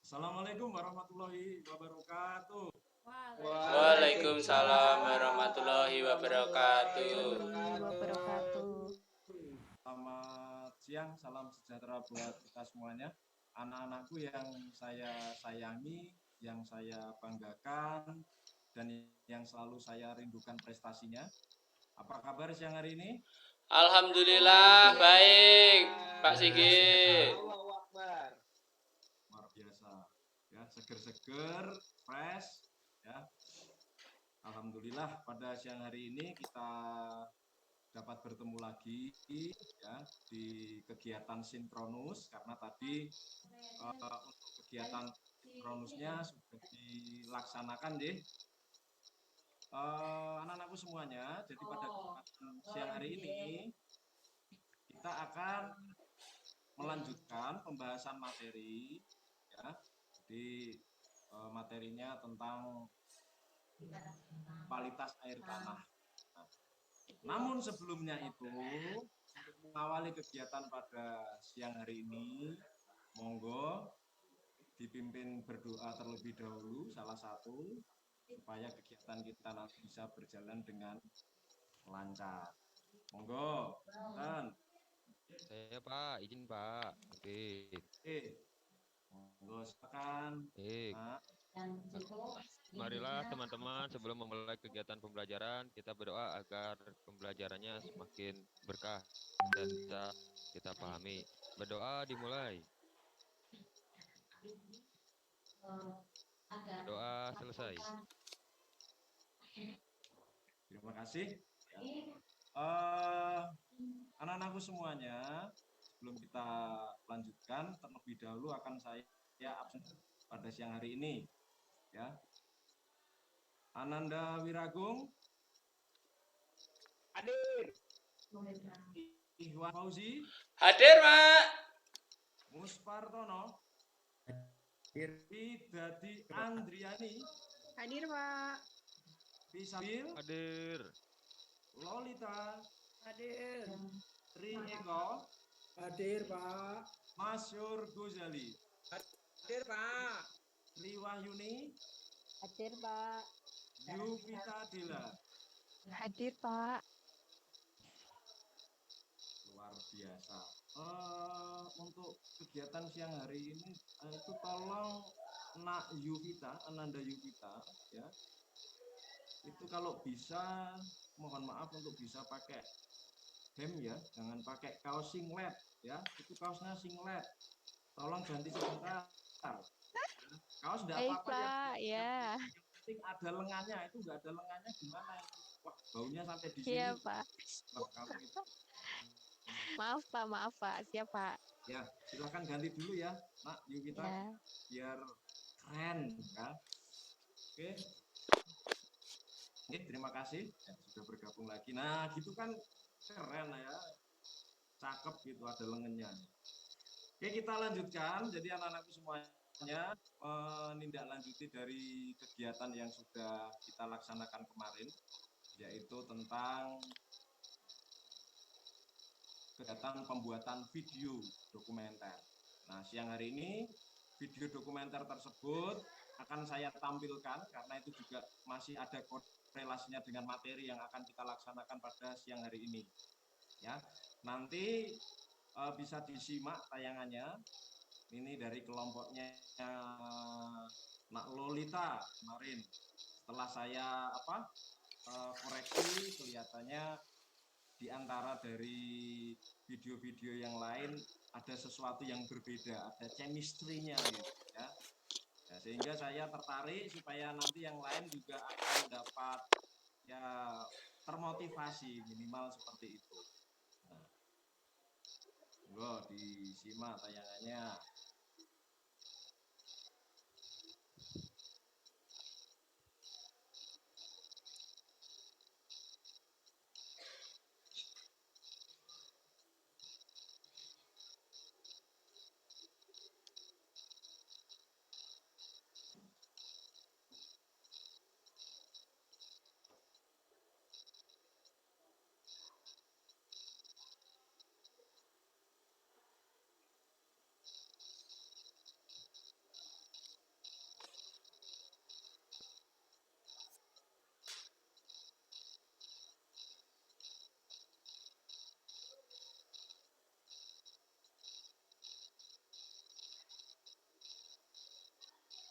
Assalamualaikum warahmatullahi wabarakatuh. Waalaikumsalam warahmatullahi wabarakatuh. Wabarakatuh. Selamat siang, salam sejahtera buat kita semuanya. Anak-anakku yang saya sayangi, yang saya banggakan, dan yang selalu saya rindukan prestasinya. Apa kabar siang hari ini? Alhamdulillah baik, Pak Sigit. Luar biasa, ya seger-seger, fresh, ya. Alhamdulillah pada siang hari ini kita dapat bertemu lagi ya di kegiatan sinkronus karena tadi untuk kegiatan sinkronusnya sudah dilaksanakan deh anak-anakku semuanya. Jadi pada kesempatan siang hari ini kita akan melanjutkan pembahasan materi ya. Jadi materinya tentang kualitas air tanah. Namun sebelumnya itu, untuk mengawali kegiatan pada siang hari ini, monggo dipimpin berdoa terlebih dahulu salah satu, supaya kegiatan kita nanti bisa berjalan dengan lancar. Monggo, dan Saya Pak, izin Pak. Oke. monggo silakan. Nah. Marilah teman-teman sebelum memulai kegiatan pembelajaran kita berdoa agar pembelajarannya semakin berkah dan bisa kita pahami. Berdoa dimulai. Doa selesai. Terima kasih. Anak-anakku semuanya, sebelum kita lanjutkan, terlebih dahulu akan saya absen pada siang hari ini. Ya, Ananda Wiragung, hadir. Ihwan Fauzi, Hadir, Pak. Muspartono, Hadir. Widadi Andriani, Hadir, Pak. Pisabil, Hadir. Lolita, Hadir. Tri Eko, Hadir, Pak. Masyur Gozali, Hadir, Pak. Tri Wahyuni, Hadir, Pak. Yuvita Dila. Hadir, Pak. Luar biasa. Untuk kegiatan siang hari ini itu tolong Nak Yuvita, Ananda Yuvita, ya. Itu kalau bisa, mohon maaf untuk bisa pakai hem ya, jangan pakai kaos singlet ya. Itu kaosnya singlet. Tolong ganti sebentar. Kaos enggak apa-apa ya. Yang penting ada lengannya. Itu enggak ada lengannya gimana itu? Wah, baunya sampai di sini. Iya, Pak. Wah, kamu itu. Maaf, Pak. Siap, Pak. Ya, silahkan ganti dulu ya, Nak Yuvita, Ya. biar keren ya. Oke. Oke, terima kasih ya, sudah bergabung lagi. Nah, gitu kan keren ya, cakep gitu, ada lengannya. Oke, kita lanjutkan. Jadi anak-anakku semuanya menindaklanjuti dari kegiatan yang sudah kita laksanakan kemarin, yaitu tentang kegiatan pembuatan video dokumenter. Nah, siang hari ini video dokumenter tersebut akan saya tampilkan karena itu juga masih ada korelasinya dengan materi yang akan kita laksanakan pada siang hari ini. Ya, nanti bisa disimak tayangannya. Ini dari kelompoknya Nak Lolita kemarin. Setelah saya koreksi, kelihatannya di antara dari video-video yang lain ada sesuatu yang berbeda, ada chemistry-nya gitu ya. Nah, sehingga saya tertarik supaya nanti yang lain juga akan dapat ya termotivasi minimal seperti itu. Nah, disimak tayangannya.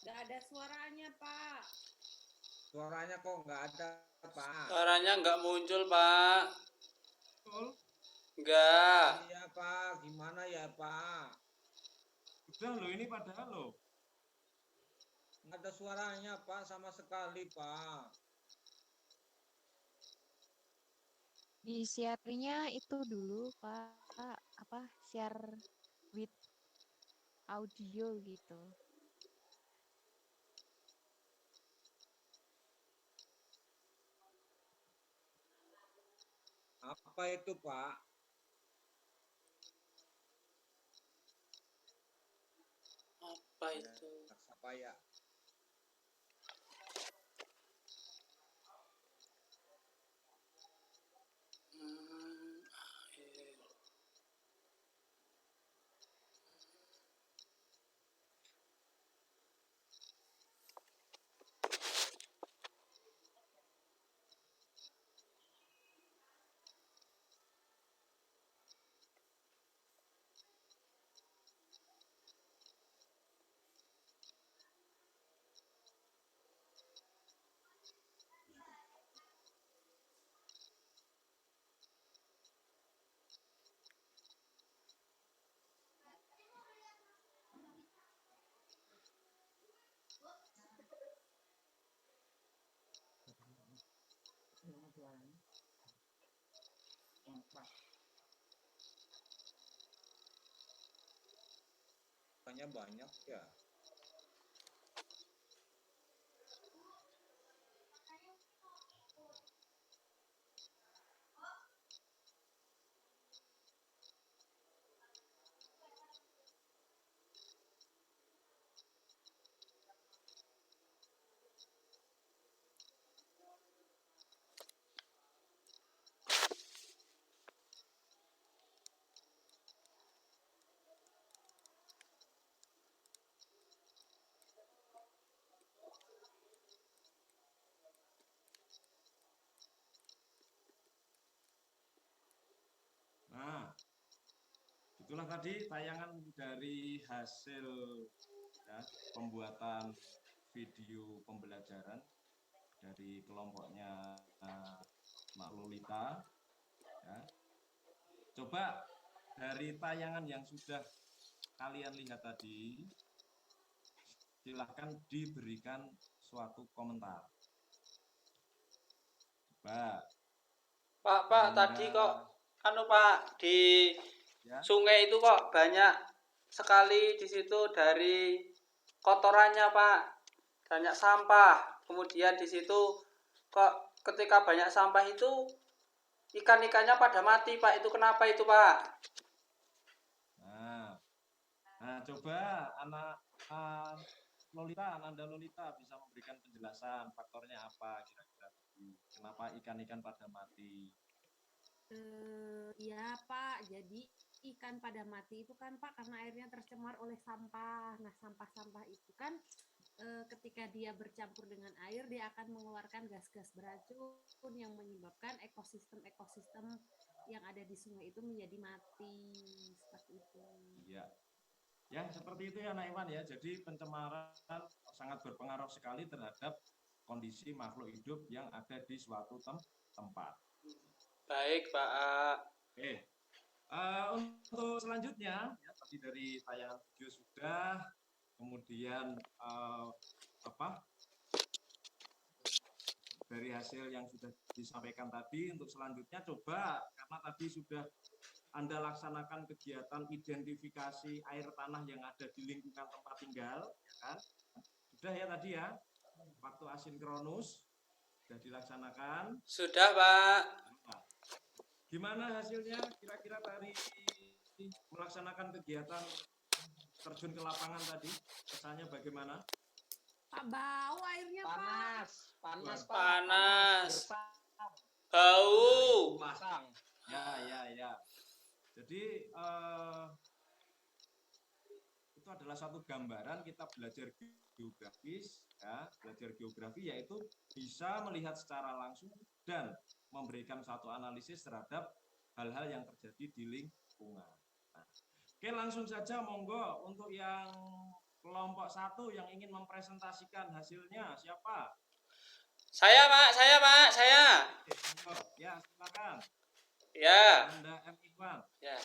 Nggak ada suaranya, Pak. Suaranya kok nggak ada, Pak. Suaranya nggak muncul, Pak. Betul. Nggak. Iya, Pak. Gimana ya, Pak? Udah loh ini padahal loh. Nggak ada suaranya, Pak, sama sekali, Pak. Di share-nya itu dulu, Pak. Apa? Share with audio gitu. Apa itu, Pak? Apa itu? Apa ya? Air. Banyak banyak ya. Nah, itulah tadi tayangan dari hasil ya, pembuatan video pembelajaran dari kelompoknya Mak Lolita. Ya. Coba dari tayangan yang sudah kalian lihat tadi, silahkan diberikan suatu komentar. Coba. Pak, tadi kok Pak di Ya. sungai itu kok banyak sekali di situ dari kotorannya, Pak. Banyak sampah. Kemudian di situ kok ketika banyak sampah itu ikan-ikannya pada mati, Pak. Itu kenapa itu, Pak? Nah, coba Ananda Lolita bisa memberikan penjelasan faktornya apa kira-kira tadi. Kenapa ikan-ikan pada mati? Ya, Pak. Jadi ikan pada mati itu kan, Pak, karena airnya tercemar oleh sampah. Nah, sampah-sampah itu kan ketika dia bercampur dengan air, dia akan mengeluarkan gas-gas beracun yang menyebabkan ekosistem yang ada di sungai itu menjadi mati. Seperti itu. Iya. Ya, seperti itu ya, Nak Iwan ya. Jadi pencemaran sangat berpengaruh sekali terhadap kondisi makhluk hidup yang ada di suatu tempat. Baik, Pak. Oke. Untuk selanjutnya, ya, tadi dari tayangan video sudah, kemudian dari hasil yang sudah disampaikan tadi, untuk selanjutnya coba, karena tadi sudah Anda laksanakan kegiatan identifikasi air tanah yang ada di lingkungan tempat tinggal, ya kan? Sudah ya tadi ya, waktu asinkronus sudah dilaksanakan. Sudah, Pak. Nah, gimana hasilnya kira-kira dari melaksanakan kegiatan terjun ke lapangan tadi? Kesannya bagaimana? Pak, bau airnya, Pak. Panas. Bau. Ya. Jadi itu adalah satu gambaran kita belajar geografis, ya, belajar geografi yaitu bisa melihat secara langsung dan memberikan satu analisis terhadap hal-hal yang terjadi di lingkungan. Nah, oke, langsung saja monggo untuk yang kelompok 1 yang ingin mempresentasikan hasilnya siapa? Saya, Pak. Ya, silakan. Ya. Anda M. Iqbal. Ya.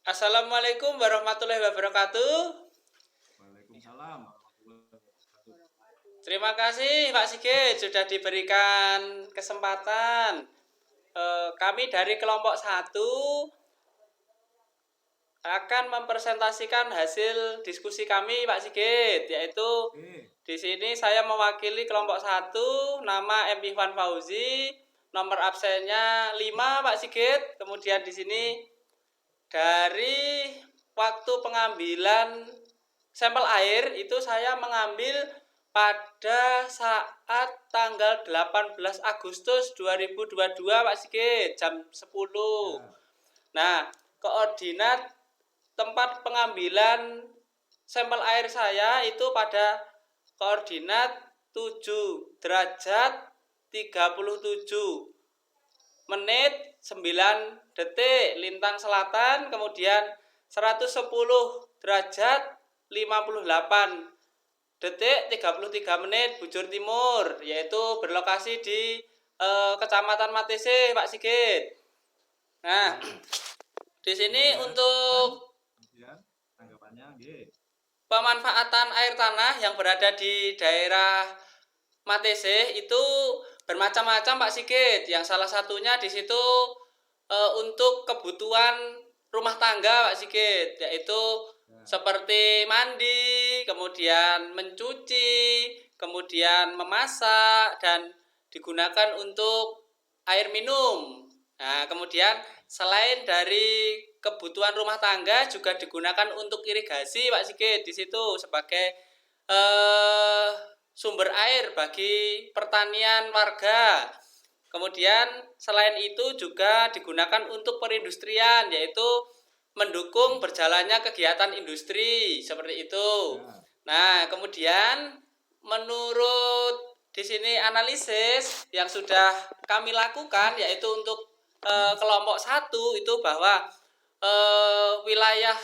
Assalamualaikum warahmatullahi wabarakatuh. Waalaikumsalam warahmatullahi wabarakatuh. Terima kasih Pak Sigit sudah diberikan kesempatan. Kami dari kelompok 1 akan mempresentasikan hasil diskusi kami Pak Sigit, yaitu di sini saya mewakili kelompok 1, nama M. Ihwan Fauzi, nomor absennya 5 Pak Sigit. Kemudian di sini dari waktu pengambilan sampel air itu saya mengambil pada saat tanggal 18 Agustus 2022 Pak Sigit jam 10. Nah, koordinat tempat pengambilan sampel air saya itu pada koordinat 7 derajat 37 menit 9 detik lintang selatan, kemudian 110 derajat 58 detik 33 menit bujur timur, yaitu berlokasi di Kecamatan Matese Pak Sigit. Nah, di sini untuk tanggapannya pemanfaatan air tanah yang berada di daerah Matese itu bermacam-macam Pak Sigit. Yang salah satunya di situ untuk kebutuhan rumah tangga Pak Sigit, yaitu seperti mandi, kemudian mencuci, kemudian memasak, dan digunakan untuk air minum. Nah, kemudian selain dari kebutuhan rumah tangga juga digunakan untuk irigasi Pak Sigit di situ sebagai sumber air bagi pertanian warga. Kemudian selain itu juga digunakan untuk perindustrian, yaitu mendukung berjalannya kegiatan industri seperti itu. Nah, kemudian menurut di sini analisis yang sudah kami lakukan, yaitu untuk kelompok 1 itu bahwa wilayah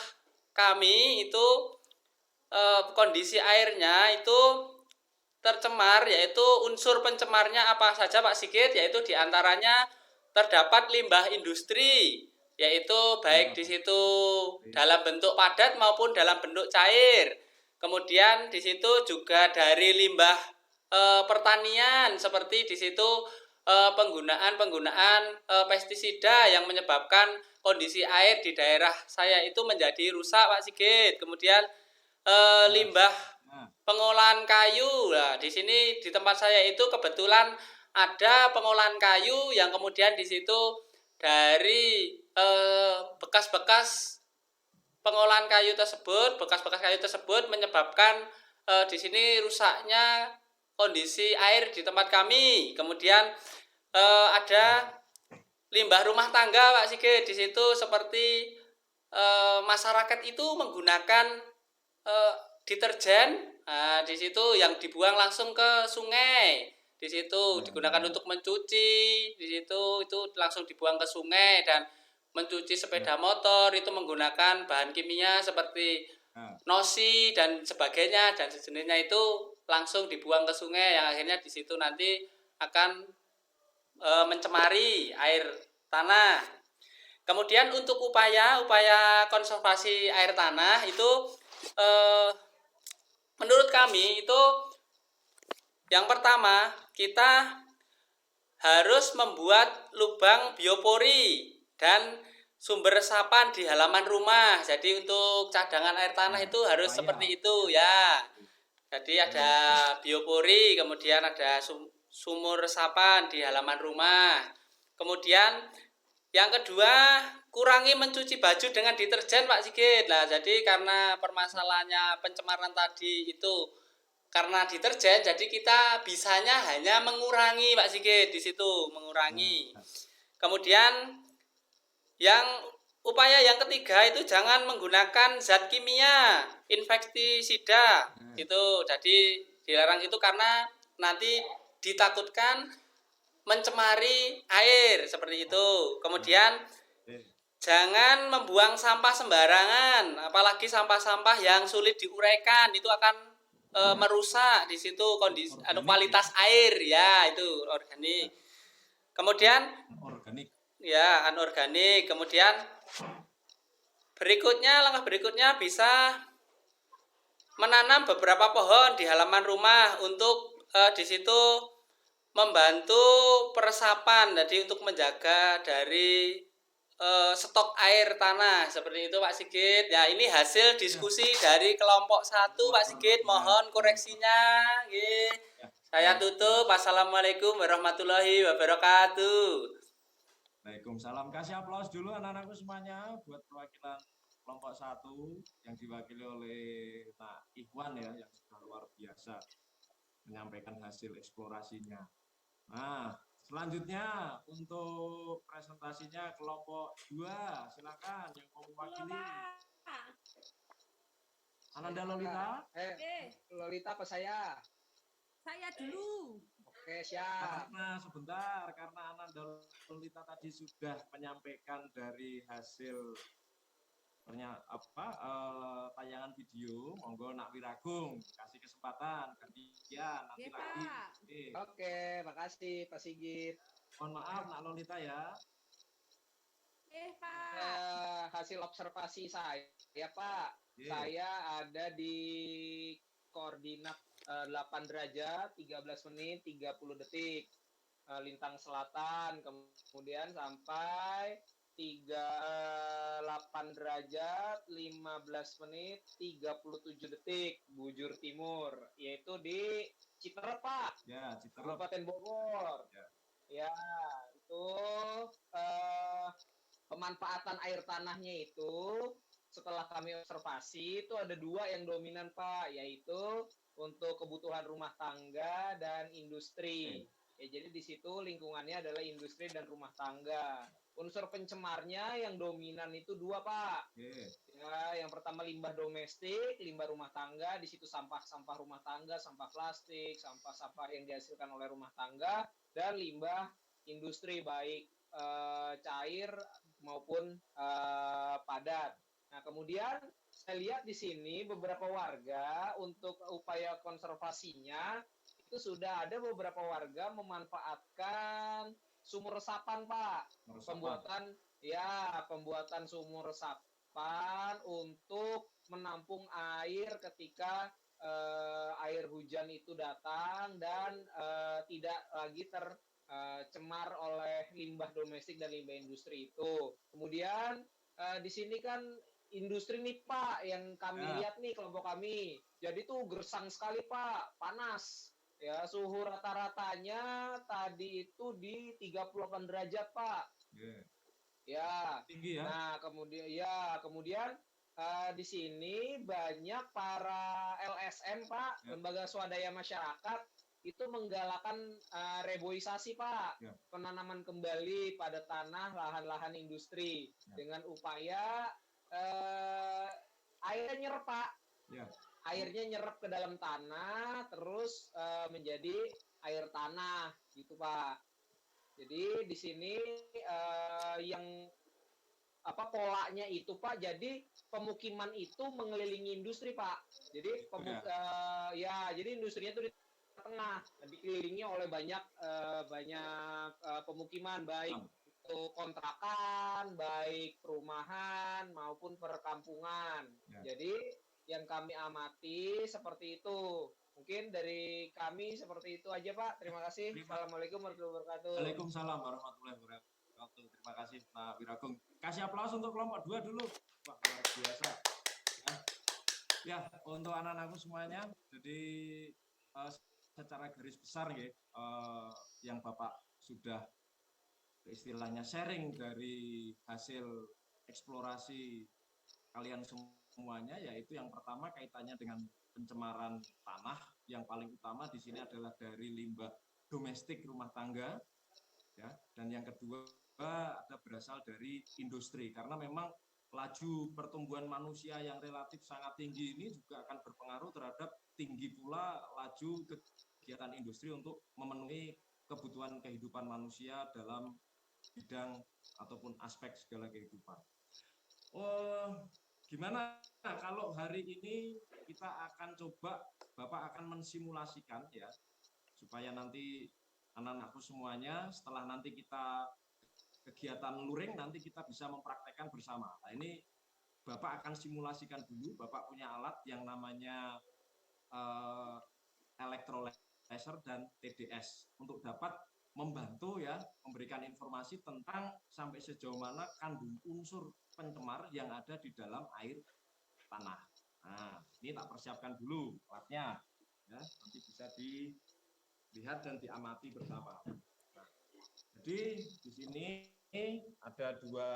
kami itu kondisi airnya itu tercemar, yaitu unsur pencemarnya apa saja Pak Sigit, yaitu diantaranya terdapat limbah industri, yaitu baik di situ dalam bentuk padat maupun dalam bentuk cair. Kemudian di situ juga dari limbah pertanian, seperti di situ penggunaan pestisida yang menyebabkan kondisi air di daerah saya itu menjadi rusak Pak Sigit. Kemudian limbah pengolahan kayu. Nah, di sini di tempat saya itu kebetulan ada pengolahan kayu yang kemudian di situ dari bekas-bekas pengolahan kayu tersebut menyebabkan di sini rusaknya kondisi air di tempat kami. Kemudian ada limbah rumah tangga Pak Sigit di situ, seperti masyarakat itu menggunakan deterjen. Nah, di situ yang dibuang langsung ke sungai. Di situ digunakan untuk mencuci, di situ itu langsung dibuang ke sungai, dan mencuci sepeda motor itu menggunakan bahan kimia seperti nosi dan sebagainya dan sejenisnya, itu langsung dibuang ke sungai yang akhirnya di situ nanti akan mencemari air tanah. Kemudian untuk upaya konservasi air tanah itu menurut kami itu yang pertama, kita harus membuat lubang biopori dan sumber resapan di halaman rumah. Jadi untuk cadangan air tanah itu harus seperti itu ya. Jadi ada biopori, kemudian ada sumur resapan di halaman rumah. Kemudian yang kedua, kurangi mencuci baju dengan deterjen Pak Sigit. Nah, jadi karena permasalahannya pencemaran tadi itu karena deterjen, jadi kita bisanya hanya mengurangi Pak Sigit di situ, mengurangi. Kemudian upaya yang ketiga itu jangan menggunakan zat kimia, insektisida. Itu jadi dilarang itu karena nanti ditakutkan mencemari air seperti itu. Kemudian jangan membuang sampah sembarangan, apalagi sampah-sampah yang sulit diuraikan, itu akan merusak di situ kondisi kualitas air ya, itu organik. Kemudian Organik. ya, anorganik. Kemudian langkah berikutnya bisa menanam beberapa pohon di halaman rumah untuk di situ membantu peresapan, jadi untuk menjaga dari stok air tanah seperti itu Pak Sigit. Ya, ini hasil diskusi dari kelompok 1 Pak Sigit, mohon koreksinya. Nggih. Saya tutup. Wassalamualaikum warahmatullahi wabarakatuh. Waalaikumsalam. Kasih aplaus dulu anak-anakku semuanya buat perwakilan kelompok 1 yang diwakili oleh Pak Ikhwan ya, yang sudah luar biasa menyampaikan hasil eksplorasinya. Nah, selanjutnya untuk presentasinya kelompok 2, silakan yang mau mewakili. Ananda Lolita. Lolita apa saya? Saya dulu. Oke, siap. Karena sebentar, karena Ananda Lolita tadi sudah menyampaikan dari hasil tayangan video, monggo Nak Wiragung kasih kesempatan gantian nanti lagi. Oke, makasih Pak Sigit. Mohon maaf Nak Lolita ya. Pak. Hasil observasi saya Pak, saya ada di koordinat 8 derajat 13 menit 30 detik lintang selatan, kemudian sampai 8 derajat 15 menit 37 detik bujur timur, yaitu di Citerep Pak. Ya, Citerep. Kabupaten Bogor. Ya, itu pemanfaatan air tanahnya itu setelah kami observasi itu ada 2 yang dominan Pak, yaitu untuk kebutuhan rumah tangga dan industri. Ya, jadi di situ lingkungannya adalah industri dan rumah tangga. Unsur pencemarnya yang dominan itu 2 Pak. Ya, yang pertama limbah domestik, limbah rumah tangga, di situ sampah-sampah rumah tangga, sampah plastik, sampah-sampah yang dihasilkan oleh rumah tangga, dan limbah industri baik cair maupun padat. Nah, kemudian saya lihat di sini beberapa warga untuk upaya konservasinya itu sudah ada beberapa warga memanfaatkan sumur resapan Pak. Pembuatan sumur resapan untuk menampung air ketika air hujan itu datang dan tidak lagi tercemar oleh limbah domestik dan limbah industri itu. Kemudian di sini kan industri nih Pak yang kami lihat nih kelompok kami. Jadi tuh gersang sekali Pak, panas. Ya, suhu rata-ratanya tadi itu di 38 derajat Pak. Ya. Tinggi ya. Nah, kemudian di sini banyak para LSM Pak, lembaga swadaya masyarakat itu menggalakkan reboisasi Pak, penanaman kembali pada tanah lahan-lahan industri dengan upaya airnya nyerap Pak. Airnya nyerap ke dalam tanah terus menjadi air tanah gitu Pak. Jadi di sini yang polanya itu Pak, jadi pemukiman itu mengelilingi industri Pak. Jadi jadi industrinya itu di tengah, dikelilingi oleh banyak pemukiman, baik itu kontrakan, baik perumahan maupun perkampungan. Jadi yang kami amati seperti itu. Mungkin dari kami seperti itu aja Pak. Terima kasih. Assalamualaikum warahmatullahi wabarakatuh. Waalaikumsalam warahmatullahi wabarakatuh. Terima kasih Pak Wiragung. Kasih aplaus untuk kelompok 2 dulu. Wah, luar biasa. Ya, untuk anak-anakku semuanya, jadi secara garis besar ya, yang Bapak sudah istilahnya sharing dari hasil eksplorasi kalian semuanya, yaitu yang pertama kaitannya dengan pencemaran tanah. Yang paling utama di sini adalah dari limbah domestik rumah tangga, ya. Dan yang kedua ada berasal dari industri, karena memang laju pertumbuhan manusia yang relatif sangat tinggi ini juga akan berpengaruh terhadap tinggi pula laju kegiatan industri untuk memenuhi kebutuhan kehidupan manusia dalam bidang ataupun aspek segala kehidupan. Oh, gimana kalau hari ini kita akan coba, Bapak akan mensimulasikan ya, supaya nanti anak-anakku semuanya setelah nanti kita kegiatan luring nanti kita bisa mempraktekkan bersama. Nah, ini Bapak akan simulasikan dulu, Bapak punya alat yang namanya eh, elektrolaser dan TDS untuk dapat membantu ya memberikan informasi tentang sampai sejauh mana kandung unsur pencemar yang ada di dalam air tanah. Nah, ini tak persiapkan dulu alatnya ya, nanti bisa dilihat dan diamati bersama. Nah, jadi di sini ada dua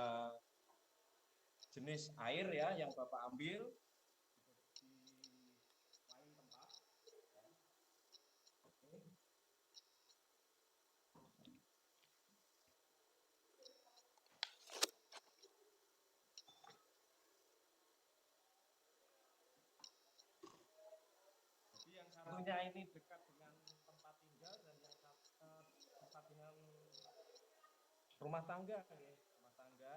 jenis air ya yang Bapak ambil di lain tempat. Oke. Jadi yang satunya ini dekat dengan tempat tinggal dan yang dekat dengan rumah tangga ya, rumah tangga.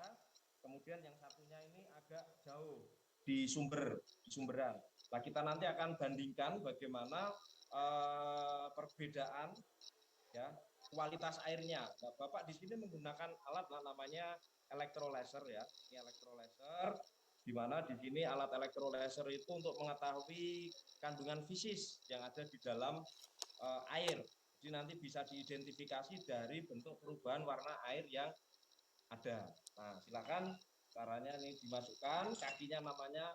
Kemudian yang satunya ini agak jauh di sumberan. Nah, kita nanti akan bandingkan bagaimana perbedaan ya kualitas airnya. Nah, Bapak di sini menggunakan alat namanya elektrolaser ya. Ini elektrolaser di mana di sini alat elektrolaser itu untuk mengetahui kandungan fisis yang ada di dalam air. Jadi nanti bisa diidentifikasi dari bentuk perubahan warna air yang ada. Nah, silakan caranya ini dimasukkan, kakinya namanya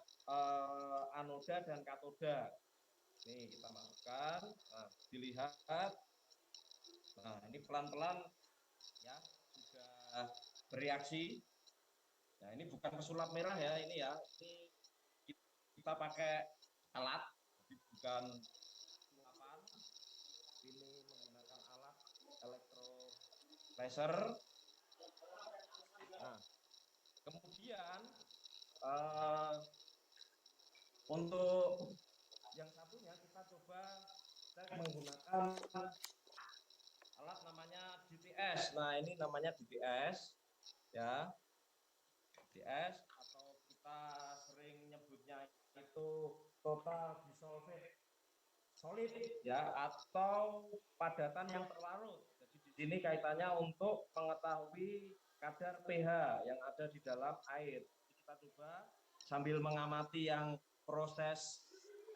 anoda dan katoda. Nih kita masukkan, nah, dilihat. Nah, ini pelan-pelan ya sudah bereaksi. Nah, ini bukan pesulap merah ya, ini ya. Ini kita pakai alat, jadi bukan sulapan. Ini menggunakan alat elektrolaser. Nah, kemudian untuk yang satunya kita coba menggunakan alat namanya DTS. Nah, ini namanya DTS ya. DTS atau kita sering nyebutnya itu total dissolved solid ya atau padatan yang terlarut. Jadi di sini kaitannya untuk mengetahui kadar pH yang ada di dalam air. Jadi kita coba sambil mengamati yang proses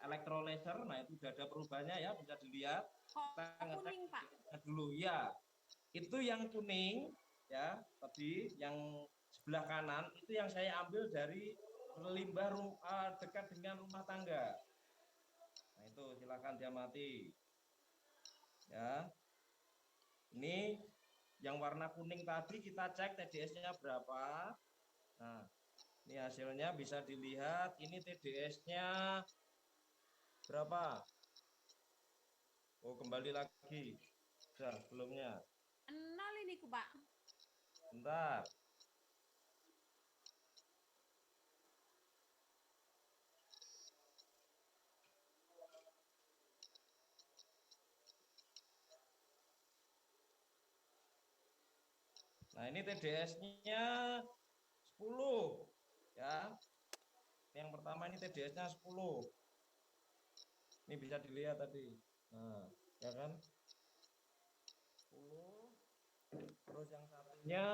elektrolaser. Nah, itu sudah ada perubahannya ya, bisa dilihat. Kita ngecek Kuning, Pak. dulu ya. Itu yang kuning ya, tadi yang sebelah kanan itu yang saya ambil dari limbah dekat dengan rumah tangga. Nah, itu silakan diamati. Ya. Ini yang warna kuning tadi kita cek TDS-nya berapa. Nah, ini hasilnya bisa dilihat. Ini TDS-nya berapa? Oh, kembali lagi. Sudah, sebelumnya. 0 ini ku, Pak. Bentar. Nah, ini TDS-nya 10 ya. Yang pertama ini TDS-nya 10. Ini bisa dilihat tadi. Nah, ya kan? 10. Terus yang satunya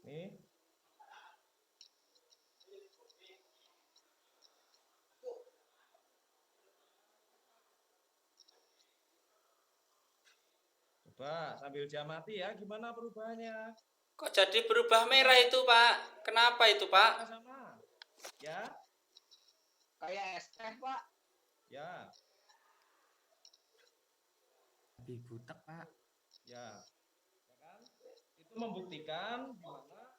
nih. Coba sambil diamati ya, gimana perubahannya? Kok jadi berubah merah itu, Pak? Kenapa itu, Pak? Sama. Ya, Kayak es teh, Pak. ya, Lebih butek, Pak. ya. Ya kan? Itu membuktikan di mana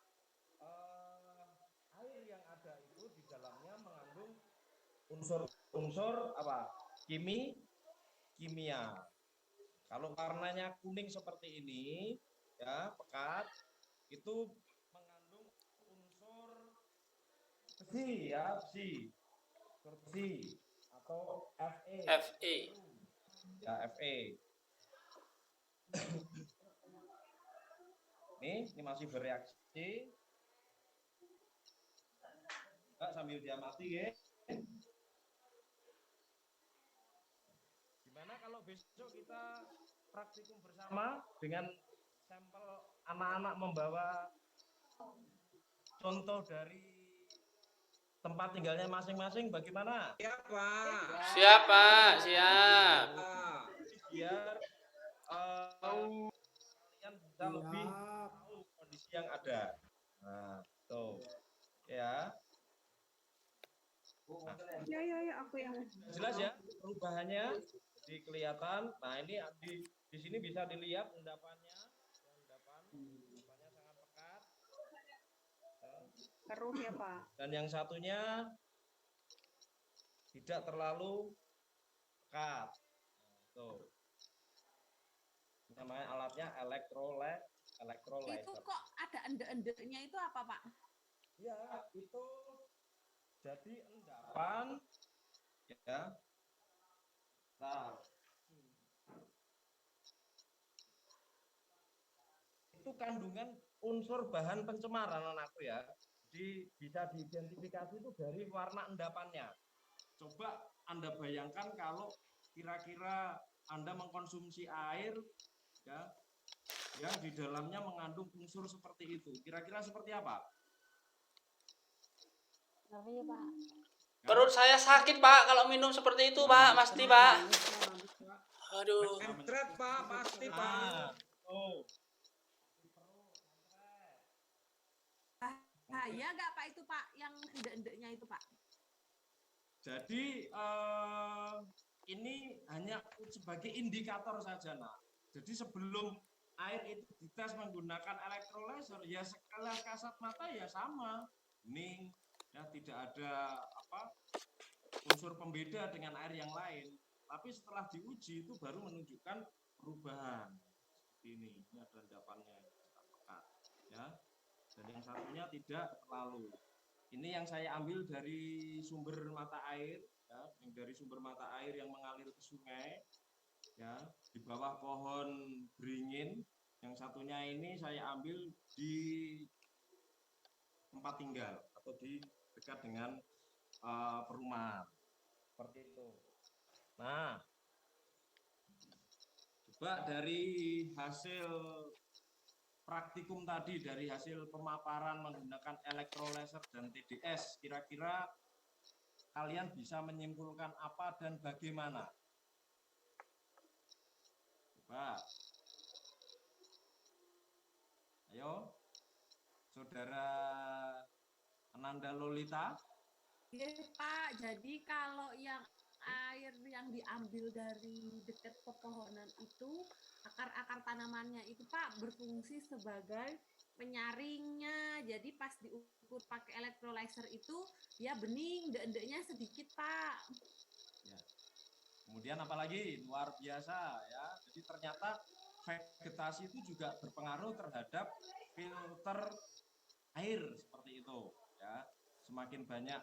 air yang ada itu di dalamnya mengandung unsur-unsur apa? Kimia. Kalau warnanya kuning seperti ini, ya, pekat, itu mengandung unsur besi ya, besi. Unsur besi atau Fe. Fe. ya FE. Ini masih bereaksi. Enggak, sambil diamati ya. Gimana kalau besok kita praktikum bersama dengan sampel anak-anak membawa contoh dari tempat tinggalnya masing-masing, bagaimana? Siap, Pak. Siap, Pak. Siap. Ah, Biar kalian bisa lebih tahu kondisi yang ada. Nah, tuh ya. Nah, Ya, aku yang jelas ya perubahannya di kelihatan. Nah, ini di sini bisa dilihat endapannya. Endapannya sangat pekat. keruh ya, Pak. Dan yang satunya tidak terlalu pekat. Nah, tuh. Namanya alatnya electrolyzer. Itu kok ada ende-endenya itu apa, Pak? Ya, itu jadi endapan ya. Nah, itu kandungan unsur bahan pencemaran anakku ya. Jadi bisa diidentifikasi itu dari warna endapannya. Coba Anda bayangkan kalau kira-kira Anda mengkonsumsi air ya yang di dalamnya mengandung unsur seperti itu. Kira-kira seperti apa? Ngeri, Pak. Perut saya sakit, Pak, kalau minum seperti itu, Pak. Pasti, Pak. Aduh. entret, Pak, pasti, Pak. Nah, oh. Bahaya nggak, Pak, itu, Pak, yang ende-endenya itu, Pak? Jadi ini hanya sebagai indikator saja, nak. Jadi sebelum air itu dites menggunakan electrolyzer, ya sekelas kasat mata ya sama, bening, ya tidak ada unsur pembeda dengan air yang lain. Tapi setelah diuji itu baru menunjukkan perubahan seperti ini. Ini ada endapannya, pekat, ya. Dan yang satunya tidak terlalu. Ini yang saya ambil dari sumber mata air, ya, yang dari sumber mata air yang mengalir ke sungai, ya, di bawah pohon beringin. Yang satunya ini saya ambil di tempat tinggal atau di dekat dengan perumahan, seperti itu. Nah, coba dari hasil praktikum tadi, dari hasil pemaparan menggunakan electrolyzer dan TDS, kira-kira kalian bisa menyimpulkan apa dan bagaimana? Coba. Ayo, Saudara Ananda Lolita. Iya, Pak. Jadi kalau yang air yang diambil dari dekat pepohonan itu, akar-akar tanamannya itu, Pak, berfungsi sebagai penyaringnya. Jadi pas diukur pakai electrolyzer itu, dia bening, ende-endenya sedikit, Pak. Ya. Kemudian apalagi luar biasa ya. Jadi ternyata vegetasi itu juga berpengaruh terhadap filter air seperti itu ya. Semakin banyak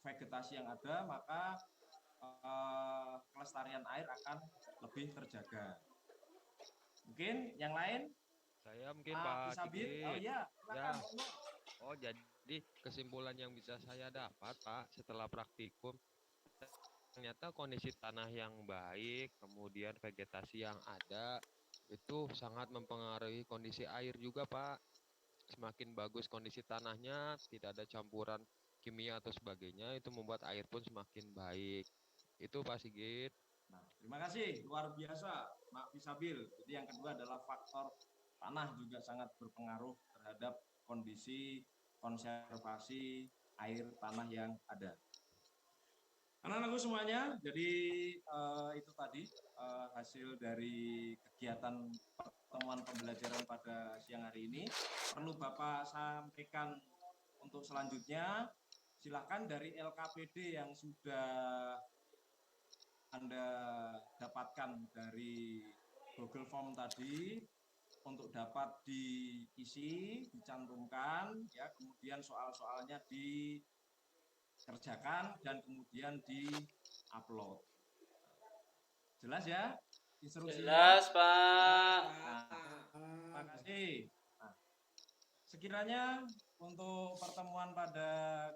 vegetasi yang ada, maka kelestarian air akan lebih terjaga. Mungkin yang lain? Saya mungkin Pak Sigit. Oh iya, ya. Oh, jadi kesimpulan yang bisa saya dapat, Pak, setelah praktikum, ternyata kondisi tanah yang baik, kemudian vegetasi yang ada, itu sangat mempengaruhi kondisi air juga, Pak. Semakin bagus kondisi tanahnya, tidak ada campuran kimia atau sebagainya, itu membuat air pun semakin baik. Itu Pak Sigit. Nah, terima kasih, luar biasa, Mak Fisabil. Jadi yang kedua adalah faktor tanah juga sangat berpengaruh terhadap kondisi konservasi air tanah yang ada. Anak-anakku semuanya, jadi itu tadi hasil dari kegiatan pertemuan pembelajaran pada siang hari ini. Perlu Bapak sampaikan untuk selanjutnya, silakan dari LKPD yang sudah Anda dapatkan dari Google Form tadi untuk dapat diisi, dicantumkan, ya, kemudian soal-soalnya dikerjakan dan kemudian di-upload. Jelas ya? instruksinya? Jelas, Pak. Nah, terima kasih. Nah, sekiranya untuk pertemuan pada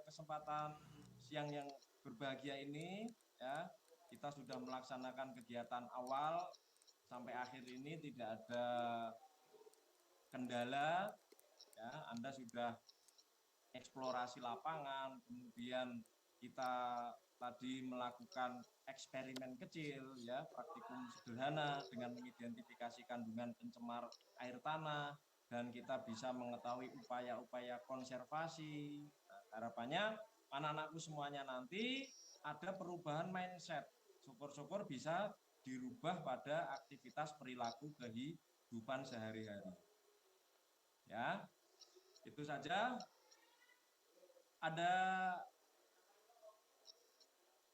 kesempatan siang yang berbahagia ini, ya, kita sudah melaksanakan kegiatan awal sampai akhir ini tidak ada kendala, ya, Anda sudah eksplorasi lapangan, kemudian kita tadi melakukan eksperimen kecil, ya, praktikum sederhana dengan mengidentifikasi kandungan pencemar air tanah, dan kita bisa mengetahui upaya-upaya konservasi. Nah, harapannya anak-anakku semuanya nanti ada perubahan mindset. Syukur-syukur bisa dirubah pada aktivitas perilaku kehidupan sehari-hari. Ya, itu saja. Ada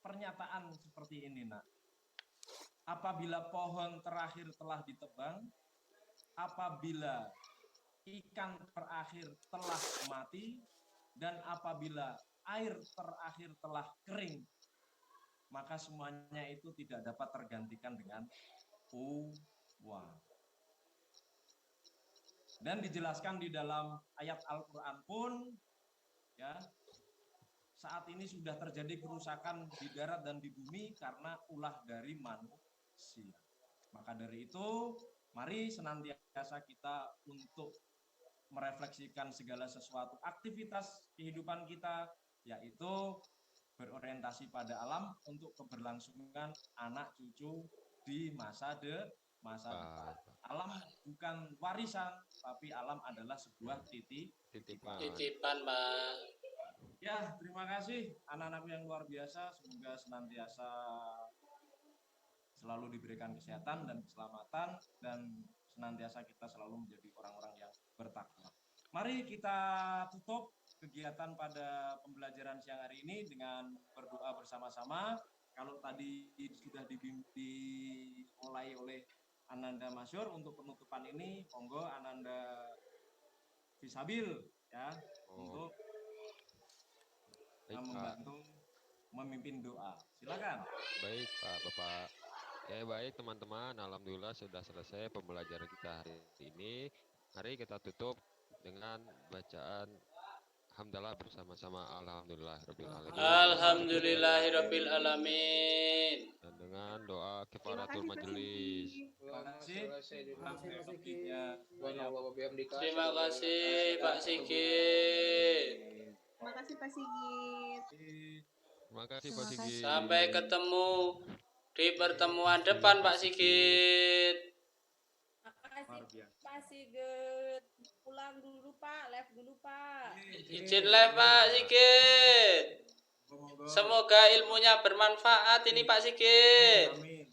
pernyataan seperti ini, Nak. Apabila pohon terakhir telah ditebang, apabila ikan terakhir telah mati, dan apabila air terakhir telah kering, maka semuanya itu tidak dapat tergantikan dengan uang. Dan dijelaskan di dalam ayat Al-Quran pun, ya, saat ini sudah terjadi kerusakan di darat dan di bumi karena ulah dari manusia. Maka dari itu, mari senantiasa kita untuk merefleksikan segala sesuatu aktivitas kehidupan kita, yaitu berorientasi pada alam untuk keberlangsungan anak cucu di masa depan. Alam bukan warisan, tapi alam adalah sebuah titipan. Titipan, Pak. Ya, terima kasih anak-anakku yang luar biasa. Semoga senantiasa selalu diberikan kesehatan dan keselamatan, dan senantiasa kita selalu menjadi orang-orang yang bertakwa. Mari kita tutup kegiatan pada pembelajaran siang hari ini dengan berdoa bersama-sama. Kalau tadi sudah dimulai oleh Ananda Masyur, untuk penutupan ini, monggo Ananda Fisabil, ya, untuk membantu memimpin doa. Silakan. Baik, Pak, Bapak. Oke, baik teman-teman. Alhamdulillah sudah selesai pembelajaran kita hari ini. Mari kita tutup dengan bacaan hamdalah bersama-sama. Alhamdulillahirabbil alamin. Alhamdulillahirabbil alamin. Dan dengan doa kifaratul majelis. Terima kasih. Terima kasih Pak Sigit. Terima kasih Pak Sigit. Terima kasih Pak Sigit. Sampai ketemu di pertemuan depan Pak Sigit. Makasih Pak Sigit. Pulang dulu Pak, live dulu Pak. Izin live Pak Sigit. Semoga ilmunya bermanfaat ini Pak Sigit. Amin.